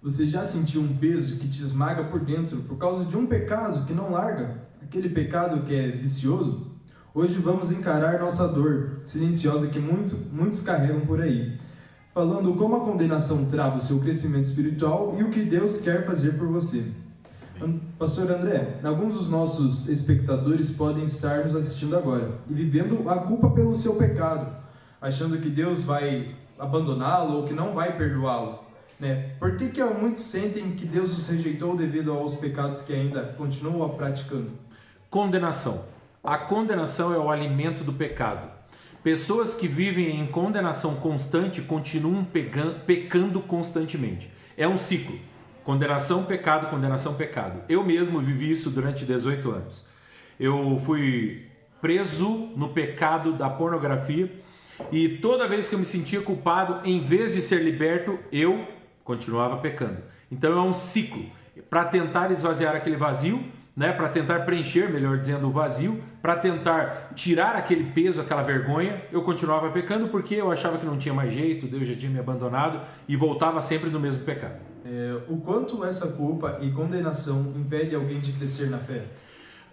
Você já sentiu um peso que te esmaga por dentro por causa de um pecado que não larga? Aquele pecado que é vicioso? Hoje vamos encarar nossa dor silenciosa que muitos carregam por aí, falando como a condenação trava o seu crescimento espiritual e o que Deus quer fazer por você. Pastor André, alguns dos nossos espectadores podem estar nos assistindo agora e vivendo a culpa pelo seu pecado, achando que Deus vai abandoná-lo ou que não vai perdoá-lo. Por que muitos sentem que Deus os rejeitou devido aos pecados que ainda continuam praticando? Condenação. A condenação é o alimento do pecado. Pessoas que vivem em condenação constante continuam pecando constantemente. É um ciclo. Condenação, pecado, condenação, pecado. Eu mesmo vivi isso durante 18 anos. Eu fui preso no pecado da pornografia e toda vez que eu me sentia culpado, em vez de ser liberto, eu continuava pecando. Então é um ciclo. Para tentar esvaziar aquele vazio, para tentar preencher, melhor dizendo, o vazio, para tentar tirar aquele peso, aquela vergonha, eu continuava pecando porque eu achava que não tinha mais jeito, Deus já tinha me abandonado e voltava sempre no mesmo pecado. O quanto essa culpa e condenação impede alguém de crescer na fé?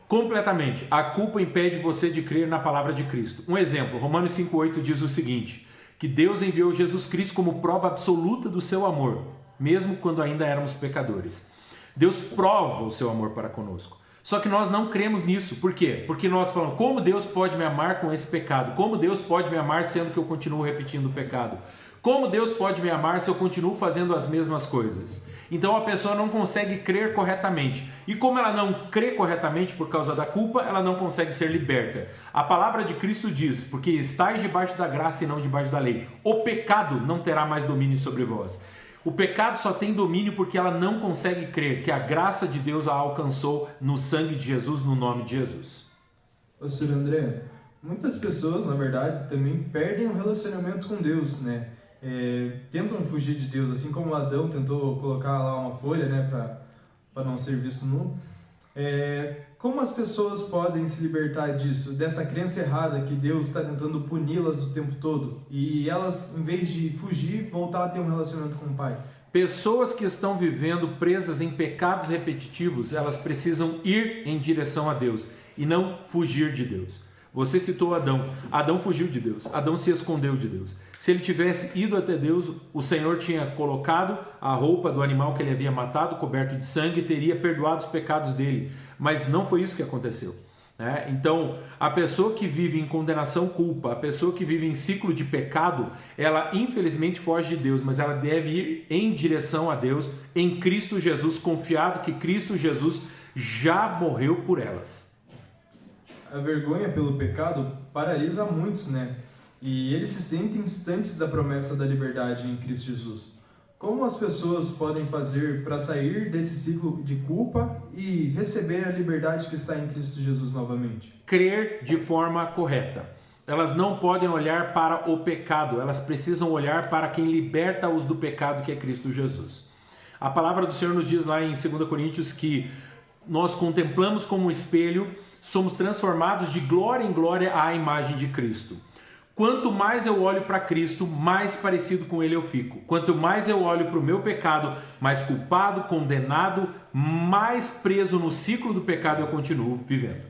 Completamente. A culpa impede você de crer na palavra de Cristo. Um exemplo, Romanos 5,8 diz o seguinte, que Deus enviou Jesus Cristo como prova absoluta do seu amor, mesmo quando ainda éramos pecadores. Deus prova o seu amor para conosco. Só que nós não cremos nisso. Por quê? Porque nós falamos, como Deus pode me amar com esse pecado? Como Deus pode me amar sendo que eu continuo repetindo o pecado? Como Deus pode me amar se eu continuo fazendo as mesmas coisas? Então a pessoa não consegue crer corretamente. E como ela não crê corretamente por causa da culpa, ela não consegue ser liberta. A palavra de Cristo diz, porque estáis debaixo da graça e não debaixo da lei. O pecado não terá mais domínio sobre vós. O pecado só tem domínio porque ela não consegue crer que a graça de Deus a alcançou no sangue de Jesus, no nome de Jesus. Pastor André, muitas pessoas, na verdade, também perdem o relacionamento com Deus, tentam fugir de Deus, assim como Adão tentou colocar lá uma folha, para não ser visto nu. Como as pessoas podem se libertar disso, dessa crença errada que Deus está tentando puni-las o tempo todo e elas, em vez de fugir, voltar a ter um relacionamento com o Pai? Pessoas que estão vivendo presas em pecados repetitivos, elas precisam ir em direção a Deus e não fugir de Deus. Você citou Adão. Adão fugiu de Deus. Adão se escondeu de Deus. Se ele tivesse ido até Deus, o Senhor tinha colocado a roupa do animal que ele havia matado, coberto de sangue, e teria perdoado os pecados dele. Mas não foi isso que aconteceu. Então, a pessoa que vive em condenação, culpa, a pessoa que vive em ciclo de pecado, ela infelizmente foge de Deus, mas ela deve ir em direção a Deus, em Cristo Jesus, confiado que Cristo Jesus já morreu por elas. A vergonha pelo pecado paralisa muitos, E eles se sentem distantes da promessa da liberdade em Cristo Jesus. Como as pessoas podem fazer para sair desse ciclo de culpa e receber a liberdade que está em Cristo Jesus novamente? Crer de forma correta. Elas não podem olhar para o pecado, elas precisam olhar para quem liberta-os do pecado, que é Cristo Jesus. A palavra do Senhor nos diz lá em 2 Coríntios que nós contemplamos como um espelho, somos transformados de glória em glória à imagem de Cristo. Quanto mais eu olho para Cristo, mais parecido com Ele eu fico. Quanto mais eu olho para o meu pecado, mais culpado, condenado, mais preso no ciclo do pecado eu continuo vivendo.